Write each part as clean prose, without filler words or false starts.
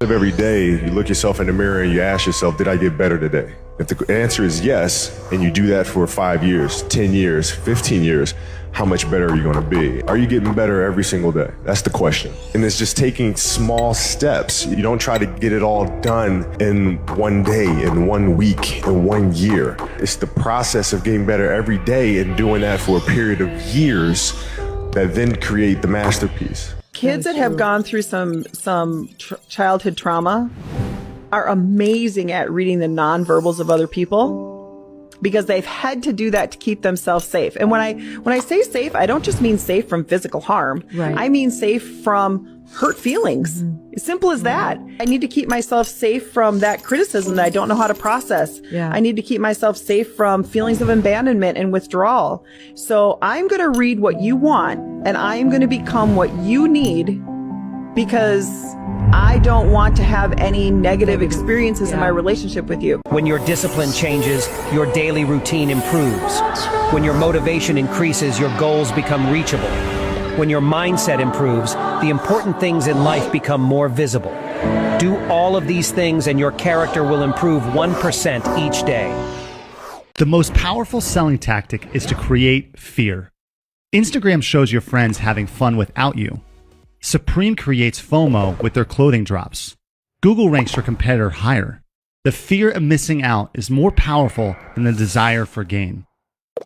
Every day, you look yourself in the mirror and you ask yourself, did I get better today? If the answer is yes, and you do that for 5 years, 10 years, 15 years, how much better are you gonna be? Are you getting better every single day? That's the question. And it's just taking small steps. You don't try to get it all done in one day, in 1 week, in 1 year. It's the process of getting better every day and doing that for a period of years that then create the masterpiece. Kids that have gone through some childhood trauma are amazing at reading the nonverbals of other people because they've had to do that to keep themselves safe. And when I say safe, I don't just mean safe from physical harm. Right. I mean safe from hurt feelings. As simple as that. I need to keep myself safe from that criticism that I don't know how to process. Yeah. I need to keep myself safe from feelings of abandonment and withdrawal. So I'm going to read what you want and I'm going to become what you need because I don't want to have any negative experiences in my relationship with you. When your discipline changes, your daily routine improves. When your motivation increases, your goals become reachable. When your mindset improves, the important things in life become more visible. Do all of these things and your character will improve 1% each day. The most powerful selling tactic is to create fear. Instagram shows your friends having fun without you. Supreme creates FOMO with their clothing drops. Google ranks your competitor higher. The fear of missing out is more powerful than the desire for gain.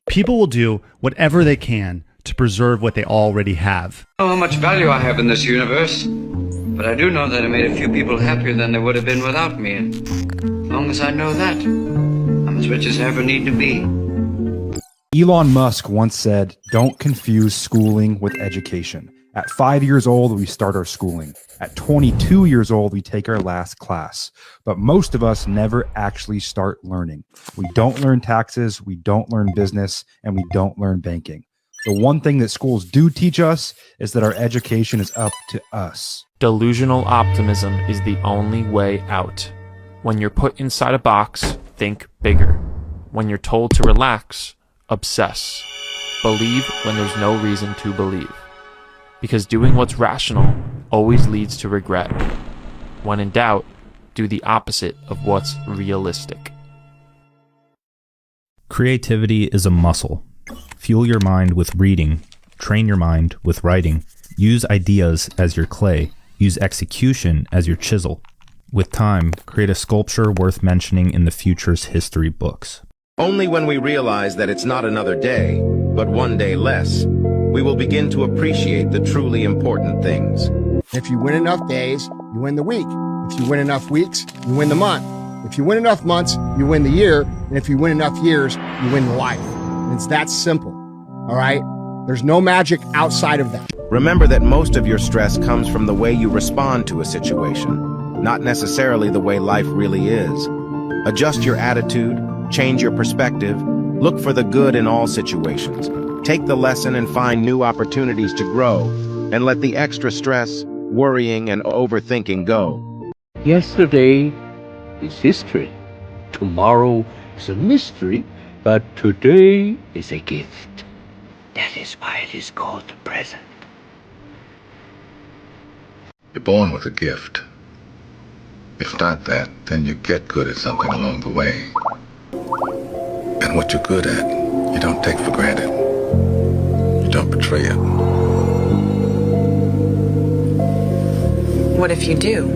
People will do whatever they can to preserve what they already have. I don't know how much value I have in this universe, but I do know that I made a few people happier than they would have been without me. And as long as I know that, I'm as rich as I ever need to be. Elon Musk once said, "Don't confuse schooling with education. At 5 years old, we start our schooling. At 22 years old, we take our last class. But most of us never actually start learning. We don't learn taxes, we don't learn business, and we don't learn banking. The one thing that schools do teach us is that our education is up to us." Delusional optimism is the only way out. When you're put inside a box, think bigger. When you're told to relax, obsess. Believe when there's no reason to believe. Because doing what's rational always leads to regret. When in doubt, do the opposite of what's realistic. Creativity is a muscle. Fuel your mind with reading, train your mind with writing, use ideas as your clay, use execution as your chisel. With time, create a sculpture worth mentioning in the future's history books. Only when we realize that it's not another day, but one day less, we will begin to appreciate the truly important things. If you win enough days, you win the week. If you win enough weeks, you win the month. If you win enough months, you win the year. And if you win enough years, you win life. And it's that simple, all right? There's no magic outside of that. Remember that most of your stress comes from the way you respond to a situation, not necessarily the way life really is. Adjust your attitude, change your perspective, look for the good in all situations. Take the lesson and find new opportunities to grow, and let the extra stress, worrying, and overthinking go. Yesterday is history. Tomorrow is a mystery, but today is a gift. That is why it is called the present. You're born with a gift. If not that, then you get good at something along the way. And what you're good at, you don't take for granted. You don't betray it. What if you do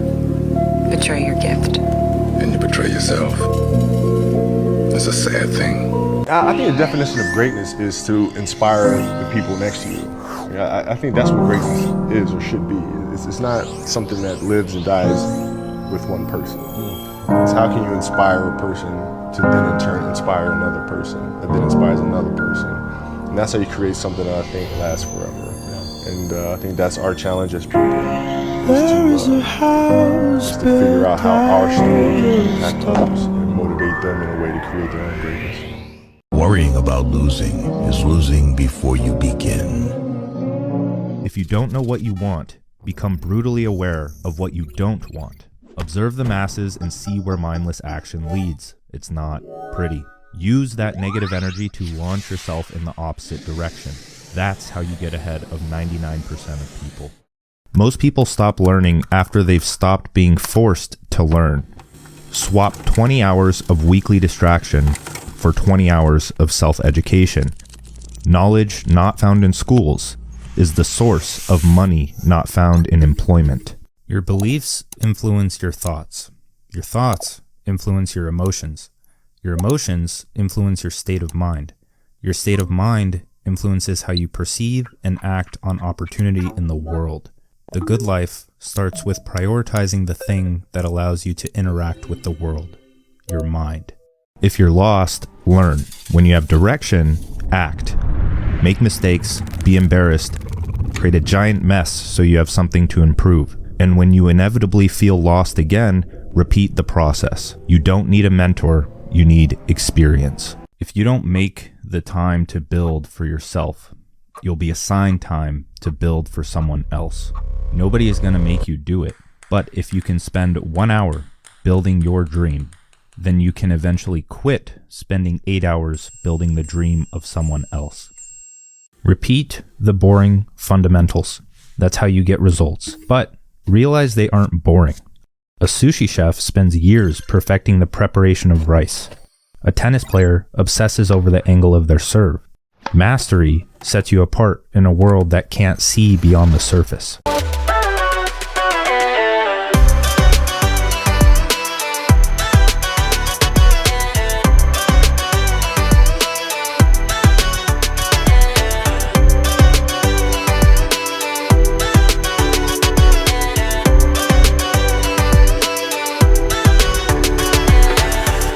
betray your gift? And you betray yourself. It's a sad thing. I think the definition of greatness is to inspire the people next to you. I think that's what greatness is or should be. It's not something that lives and dies with one person. It's how can you inspire a person to then in turn inspire another person that then inspires another person. And that's how you create something that I think lasts forever. And I think that's our challenge as people, is to figure out how our story can impact others and motivate them in a way to create their own greatness. Worrying about losing is losing before you begin. If you don't know what you want, become brutally aware of what you don't want. Observe the masses and see where mindless action leads. It's not pretty. Use that negative energy to launch yourself in the opposite direction. That's how you get ahead of 99% of people. Most people stop learning after they've stopped being forced to learn. Swap 20 hours of weekly distraction for 20 hours of self-education. Knowledge not found in schools is the source of money not found in employment. Your beliefs influence your thoughts. Your thoughts influence your emotions. Your emotions influence your state of mind. Your state of mind influences how you perceive and act on opportunity in the world. The good life starts with prioritizing the thing that allows you to interact with the world, your mind. If you're lost, learn. When you have direction, act. Make mistakes, be embarrassed, create a giant mess so you have something to improve. And when you inevitably feel lost again, repeat the process. You don't need a mentor, you need experience. If you don't make the time to build for yourself, you'll be assigned time to build for someone else. Nobody is going to make you do it. But if you can spend 1 hour building your dream, then you can eventually quit spending 8 hours building the dream of someone else. Repeat the boring fundamentals. That's how you get results. But realize they aren't boring. A sushi chef spends years perfecting the preparation of rice. A tennis player obsesses over the angle of their serve. Mastery sets you apart in a world that can't see beyond the surface.